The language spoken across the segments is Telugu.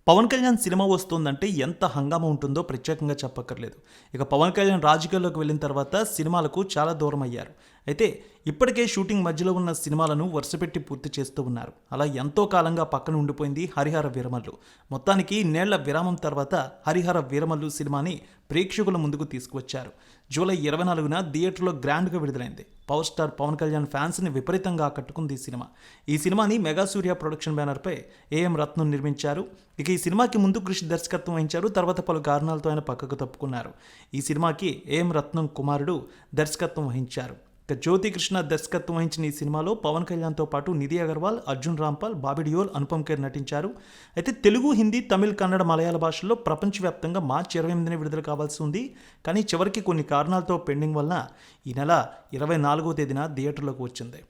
పవన్ కళ్యాణ్ సినిమా వస్తుందంటే ఎంత హంగామా ఉంటుందో ప్రత్యేకంగా చెప్పక్కర్లేదు. ఇక పవన్ కళ్యాణ్ రాజకీయాల్లోకి వెళ్ళిన తర్వాత సినిమాలకు చాలా దూరం అయ్యారు. అయితే ఇప్పటికే షూటింగ్ మధ్యలో ఉన్న సినిమాలను వరుసపెట్టి పూర్తి చేస్తూ ఉన్నారు. అలా ఎంతో కాలంగా పక్కన ఉండిపోయింది హరిహర వీరమల్లు. మొత్తానికి ఇన్నేళ్ల విరామం తర్వాత హరిహర వీరమల్లు సినిమాని ప్రేక్షకుల ముందుకు తీసుకువచ్చారు. జూలై 24న థియేటర్లో గ్రాండ్గా విడుదలైంది. పవర్ స్టార్ పవన్ కళ్యాణ్ ఫ్యాన్స్ని విపరీతంగా ఆకట్టుకుంది ఈ సినిమా. ఈ సినిమాని మెగా సూర్య ప్రొడక్షన్ బ్యానర్పై ఏఎం రత్నం నిర్మించారు. ఇక ఈ సినిమాకి ముందు కృషి దర్శకత్వం వహించారు. తర్వాత పలు కారణాలతో ఆయన పక్కకు తప్పుకున్నారు. ఈ సినిమాకి ఏఎం రత్నం కుమారుడు దర్శకత్వం వహించారు. ఇక జ్యోతి కృష్ణ దర్శకత్వం వహించిన ఈ సినిమాలో పవన్ కళ్యాణ్తో పాటు నిధి అగర్వాల్, అర్జున్ రాంపాల్, బాబీ డియోల్, అనుపమ్ ఖేర్ నటించారు. అయితే తెలుగు, హిందీ, తమిళ్, కన్నడ, మలయాళ భాషల్లో ప్రపంచవ్యాప్తంగా మార్చి 28న విడుదల కావాల్సి ఉంది. కానీ చివరికి కొన్ని కారణాలతో పెండింగ్ వలన ఈ నెల 24వ తేదీన థియేటర్లోకి వచ్చింది.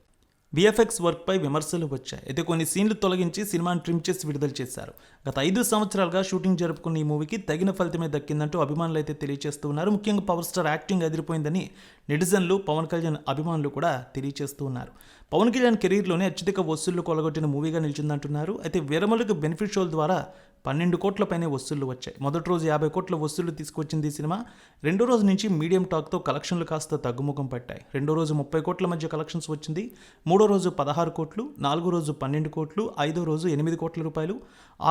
విఎఫ్ఎక్స్ వర్క్పై విమర్శలు వచ్చాయి. అయితే కొన్ని సీన్లు తొలగించి సినిమాని ట్రిమ్ చేసి విడుదల చేశారు. గత 5 సంవత్సరాలుగా షూటింగ్ జరుపుకున్న ఈ మూవీకి తగిన ఫలితమే దక్కిందంటూ అభిమానులు అయితే తెలియజేస్తూ ఉన్నారు. ముఖ్యంగా పవర్ స్టార్ యాక్టింగ్ అదిరిపోయిందని నెటిజన్లు, పవన్ కళ్యాణ్ అభిమానులు కూడా తెలియజేస్తూ ఉన్నారు. పవన్ కళ్యాణ్ కెరీర్లోనే అత్యధిక వసూళ్లు కొలగొట్టిన మూవీగా నిలిచిందంటున్నారు. అయితే వీరమల్లుకు బెనిఫిట్ షోల ద్వారా 12 కోట్ల పైనే వసూళ్లు వచ్చాయి. మొదటి రోజు 50 కోట్ల వసూళ్లు తీసుకొచ్చింది ఈ సినిమా. రెండో రోజు నుంచి మీడియం టాక్తో కలెక్షన్లు కాస్త తగ్గుముఖం పట్టాయి. రెండో రోజు 30 కోట్ల మధ్య కలెక్షన్స్ వచ్చింది. మూడో రోజు 16 కోట్లు, నాలుగో రోజు 12 కోట్లు, ఐదో రోజు 8 కోట్ల రూపాయలు,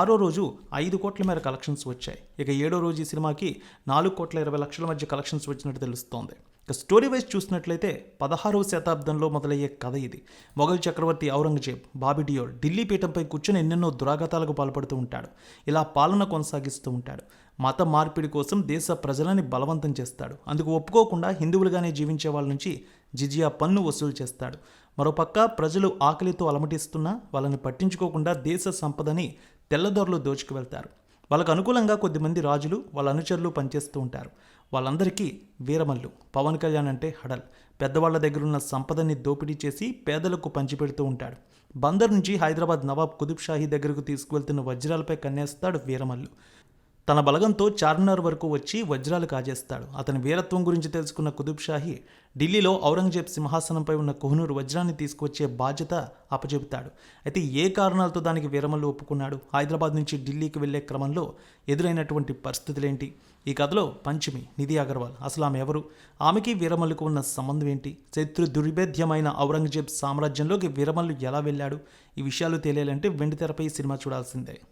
ఆరో రోజు 5 కోట్ల మేర కలెక్షన్స్ వచ్చాయి. ఇక ఏడో రోజు ఈ సినిమాకి 4 కోట్ల 20 లక్షల మధ్య కలెక్షన్స్ వచ్చినట్టు తెలుస్తోంది. ఇక స్టోరీ వైజ్ చూసినట్లయితే 16వ శతాబ్దంలో మొదలయ్యే కథ ఇది. మొఘల్ చక్రవర్తి ఔరంగజేబ్, బాబీ డియోల్ ఢిల్లీ పీఠంపై కూర్చొని ఎన్నెన్నో దురాఘాతాలకు పాల్పడుతూ ఉంటాడు. ఇలా పాలన కొనసాగిస్తూ ఉంటాడు. మత మార్పిడి కోసం దేశ ప్రజలని బలవంతం చేస్తాడు. అందుకు ఒప్పుకోకుండా హిందువులుగానే జీవించే వాళ్ళ నుంచి జిజియా పన్ను వసూలు చేస్తాడు. మరోపక్క ప్రజలు ఆకలితో అలమటిస్తున్నా వాళ్ళని పట్టించుకోకుండా దేశ సంపదని తెల్లదొరలు దోచుకు వెళ్తారు. వాళ్ళకు అనుకూలంగా కొద్దిమంది రాజులు, వాళ్ళ అనుచరులు పనిచేస్తూ ఉంటారు. వాళ్ళందరికీ వీరమల్లు. పవన్ కళ్యాణ్ అంటే హడల్. పెద్దవాళ్ల దగ్గరున్న సంపదని దోపిడీ చేసి పేదలకు పంచిపెడుతూ ఉంటాడు. బందర్ నుంచి హైదరాబాద్ నవాబ్ కుతుబ్ షాహీ దగ్గరకు తీసుకువెళ్తున్న వజ్రాలపై కన్నేస్తాడు వీరమల్లు. తన బలగంతో చార్మినార్ వరకు వచ్చి వజ్రాలు కాజేస్తాడు. అతని వీరత్వం గురించి తెలుసుకున్న కుతుబ్ షాహీ ఢిల్లీలో ఔరంగజేబ్ సింహాసనంపై ఉన్న కోహినూర్ వజ్రాన్ని తీసుకువచ్చే బాధ్యత అప్పచెబుతాడు. అయితే ఏ కారణాలతో దానికి వీరమల్లు ఒప్పుకున్నాడు? హైదరాబాద్ నుంచి ఢిల్లీకి వెళ్లే క్రమంలో ఎదురైనటువంటి పరిస్థితులేంటి? ఈ కథలో పంచమి, నిధి అగర్వాల్, అసలు ఆమె ఎవరు? ఆమెకి వీరమల్లుకు ఉన్న సంబంధం ఏంటి? శత్రు దుర్భేద్యమైన ఔరంగజేబ్ సామ్రాజ్యంలోకి వీరమల్లు ఎలా వెళ్ళాడు? ఈ విషయాలు తెలియాలంటే వెండితెరపై సినిమా చూడాల్సిందే.